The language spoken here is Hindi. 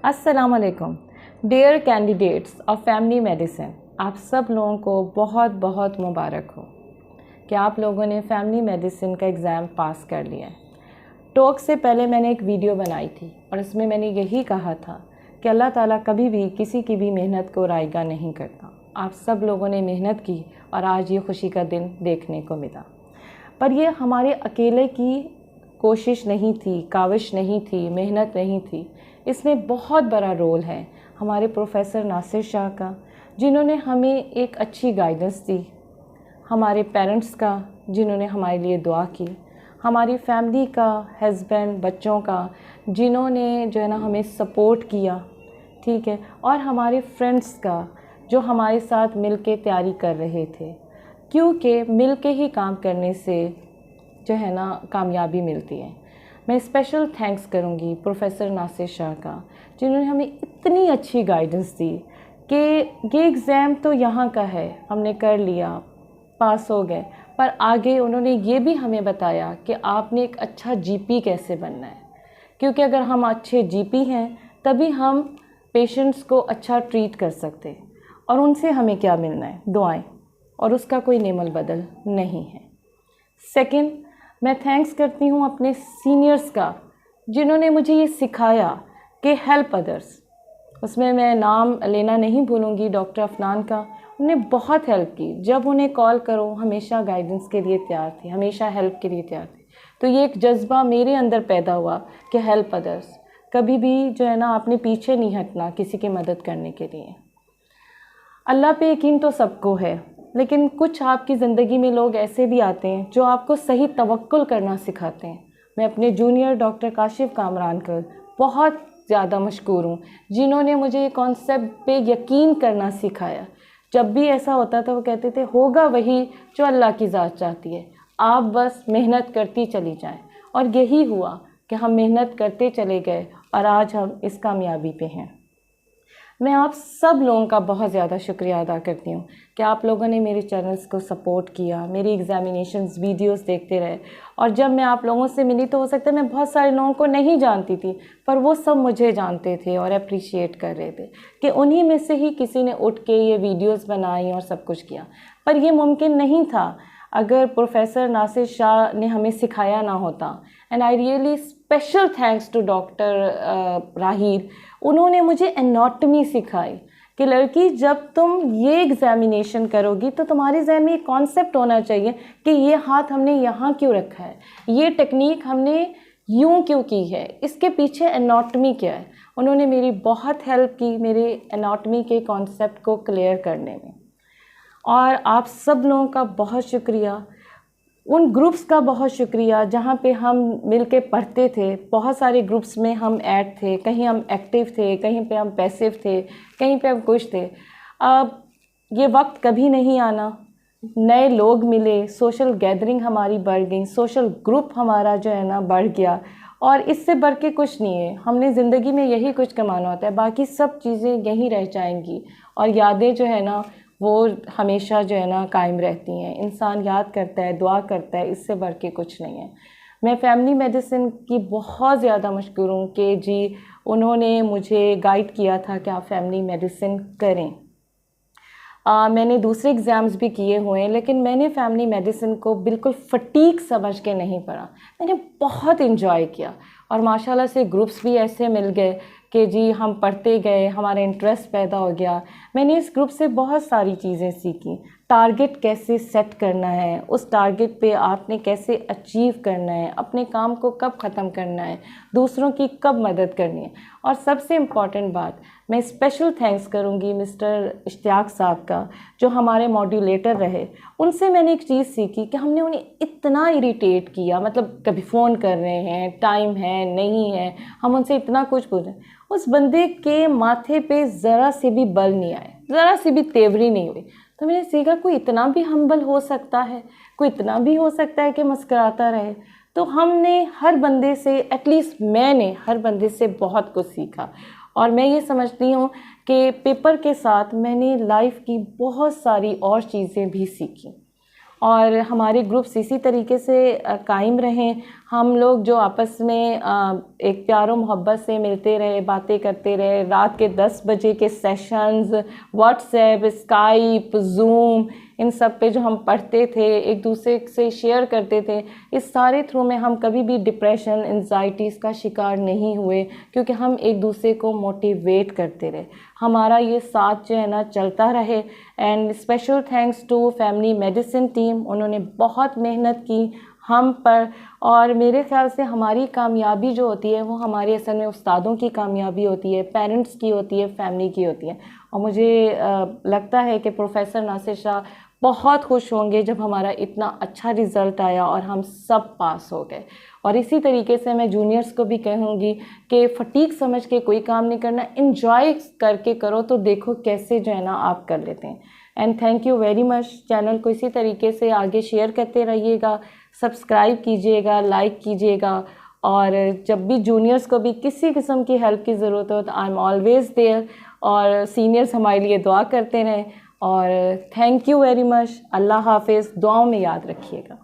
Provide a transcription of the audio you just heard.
अस्सलामुअलैकुम dear candidates of family medicine, आप सब लोगों को बहुत बहुत मुबारक हो कि आप लोगों ने फैमिली मेडिसिन का एग्ज़ाम पास कर लिया है। टॉक से पहले मैंने एक वीडियो बनाई थी और इसमें मैंने यही कहा था कि अल्लाह ताला कभी भी किसी की भी मेहनत को रायगा नहीं करता। आप सब लोगों ने मेहनत की और आज ये खुशी का दिन देखने को मिला। पर ये हमारे अकेले की कोशिश नहीं थी, काविश नहीं थी, मेहनत नहीं थी। इसमें बहुत बड़ा रोल है हमारे प्रोफेसर नासिर शाह का, जिन्होंने हमें एक अच्छी गाइडेंस दी, हमारे पेरेंट्स का जिन्होंने हमारे लिए दुआ की, हमारी फैमिली का, हस्बैंड, बच्चों का जिन्होंने जो है ना हमें सपोर्ट किया, ठीक है, और हमारे फ्रेंड्स का जो हमारे साथ मिल के तैयारी कर रहे थे, क्योंकि मिल के ही काम करने से जो है ना कामयाबी मिलती है। मैं स्पेशल थैंक्स करूंगी प्रोफेसर नासिर शाह का, जिन्होंने हमें इतनी अच्छी गाइडेंस दी कि ये एग्ज़ाम तो यहाँ का है, हमने कर लिया, पास हो गए, पर आगे उन्होंने ये भी हमें बताया कि आपने एक अच्छा जीपी कैसे बनना है, क्योंकि अगर हम अच्छे जीपी हैं तभी हम पेशेंट्स को अच्छा ट्रीट कर सकते हैं। और उनसे हमें क्या मिलना है? दुआएं, और उसका कोई नेमल बदल नहीं है। सेकंड, मैं थैंक्स करती हूँ अपने सीनियर्स का, जिन्होंने मुझे ये सिखाया कि हेल्प अदर्स। उसमें मैं नाम लेना नहीं भूलूँगी डॉक्टर अफनान का, उन्होंने बहुत हेल्प की। जब उन्हें कॉल करो हमेशा गाइडेंस के लिए तैयार थे, हमेशा हेल्प के लिए तैयार थे। तो ये एक जज्बा मेरे अंदर पैदा हुआ कि हेल्प अदर्स, कभी भी जो है ना आपने पीछे नहीं हटना किसी की मदद करने के लिए। अल्लाह पे यकीन तो सबको है, लेकिन कुछ आपकी ज़िंदगी में लोग ऐसे भी आते हैं जो आपको सही तवक्कुल करना सिखाते हैं। मैं अपने जूनियर डॉक्टर काशिफ कामरान का बहुत ज़्यादा मशकूर हूँ, जिन्होंने मुझे ये कॉन्सेप्ट पे यकीन करना सिखाया। जब भी ऐसा होता था वो कहते थे होगा वही जो अल्लाह की ज़ात चाहती है, आप बस मेहनत करती चली जाएं। और यही हुआ कि हम मेहनत करते चले गए और आज हम इस कामयाबी पे हैं। मैं आप सब लोगों का बहुत ज़्यादा शुक्रिया अदा करती हूँ कि आप लोगों ने मेरे चैनल्स को सपोर्ट किया, मेरी एग्ज़ामिनेशंस वीडियोस देखते रहे। और जब मैं आप लोगों से मिली तो हो सकता है मैं बहुत सारे लोगों को नहीं जानती थी, पर वो सब मुझे जानते थे और अप्रिशिएट कर रहे थे कि उन्हीं में से ही किसी ने उठ के ये वीडियोज़ बनाई और सब कुछ किया। पर यह मुमकिन नहीं था अगर प्रोफेसर नासिर शाह ने हमें सिखाया ना होता। And I really special thanks to doctor Raheel, उन्होंने मुझे एनाटॉमी सिखाई कि लड़की जब तुम ये एग्ज़ामिनेशन करोगी तो तुम्हारे जहन में एक कॉन्सेप्ट होना चाहिए कि ये हाथ हमने यहाँ क्यों रखा है, ये टेक्निक हमने यूँ क्यों की है, इसके पीछे एनाटॉमी क्या है। उन्होंने मेरी बहुत हेल्प की मेरे एनाटॉमी के कॉन्सेप्ट को क्लियर करने में। और आप सब लोगों का बहुत शुक्रिया, उन ग्रुप्स का बहुत शुक्रिया जहाँ पे हम मिल के पढ़ते थे। बहुत सारे ग्रुप्स में हम ऐड थे, कहीं हम एक्टिव थे, कहीं पे हम पैसिव थे, कहीं पे हम कुछ थे। अब ये वक्त कभी नहीं आना, नए लोग मिले, सोशल गैदरिंग हमारी बढ़ गई, सोशल ग्रुप हमारा जो है ना बढ़ गया। और इससे बढ़ के कुछ नहीं है, हमने ज़िंदगी में यही कुछ कमाना होता है, बाकी सब चीज़ें यहीं रह जाएंगी और यादें जो है ना वो हमेशा जो है ना कायम रहती हैं। इंसान याद करता है, दुआ करता है, इससे बढ़ के कुछ नहीं है। मैं फैमिली मेडिसिन की बहुत ज़्यादा मशकूर हूँ कि जी उन्होंने मुझे गाइड किया था कि आप फैमिली मेडिसिन करें। मैंने दूसरे एग्ज़ाम्स भी किए हुए हैं, लेकिन मैंने फैमिली मेडिसिन को बिल्कुल फटीक समझ के नहीं पढ़ा। मैंने बहुत इन्जॉय किया और माशाल्लाह से ग्रुप्स भी ऐसे मिल गए कि जी हम पढ़ते गए, हमारा इंटरेस्ट पैदा हो गया। मैंने इस ग्रुप से बहुत सारी चीज़ें सीखी। टारगेट कैसे सेट करना है, उस टारगेट पे आपने कैसे अचीव करना है, अपने काम को कब ख़त्म करना है, दूसरों की कब मदद करनी है। और सबसे इम्पॉर्टेंट बात, मैं स्पेशल थैंक्स करूंगी मिस्टर इश्तियाक साहब का, जो हमारे मॉड्यूलेटर रहे। उनसे मैंने एक चीज़ सीखी कि हमने उन्हें इतना इरिटेट किया, मतलब कभी फ़ोन कर रहे हैं, टाइम है नहीं है, हम उनसे इतना कुछ पूछ रहे हैं, उस बंदे के माथे पे ज़रा से भी बल नहीं आए, ज़रा सी भी तेवरी नहीं हुई। तो मैंने सीखा कोई इतना भी हम्बल हो सकता है, कोई इतना भी हो सकता है कि मुस्कुराता रहे। तो हमने हर बंदे से, एटलीस्ट मैंने हर बंदे से बहुत कुछ सीखा। और मैं ये समझती हूँ कि पेपर के साथ मैंने लाइफ की बहुत सारी और चीज़ें भी सीखी। और हमारे ग्रुप्स इसी तरीके से कायम रहें। हम लोग जो आपस में एक प्यार मोहब्बत से मिलते रहे, बातें करते रहे, रात के 10 बजे के सेशंस, व्हाट्सएप, स्काइप, जूम, इन सब पे जो हम पढ़ते थे, एक दूसरे से शेयर करते थे, इस सारे थ्रू में हम कभी भी डिप्रेशन, एंजाइटीज़ का शिकार नहीं हुए, क्योंकि हम एक दूसरे को मोटिवेट करते रहे। हमारा ये साथ जो है ना चलता रहे। And special thanks to family medicine team, उन्होंने बहुत मेहनत की हम पर। और मेरे ख्याल से हमारी कामयाबी जो होती है वो हमारे असल में उस्तादों की कामयाबी होती है, पेरेंट्स की होती है, फैमिली की होती है। और मुझे लगता है कि प्रोफेसर नासिर शाह बहुत खुश होंगे जब हमारा इतना अच्छा रिज़ल्ट आया और हम सब पास हो गए। और इसी तरीके से मैं जूनियर्स को भी कहूँगी कि फटीक समझ के कोई काम नहीं करना, इन्जॉय करके करो तो देखो कैसे जो है ना आप कर लेते हैं। And thank you very much. Channel को इसी तरीके से आगे शेयर करते रहिएगा, सब्सक्राइब कीजिएगा, लाइक कीजिएगा। और जब भी जूनियर्स को भी किसी किस्म की हेल्प की ज़रूरत हो तो आई एम ऑलवेज़ देयर। और सीनियर्स हमारे लिए दुआ करते रहें। और थैंक यू वेरी मच। अल्लाह हाफिज़। दुआओं में याद रखिएगा।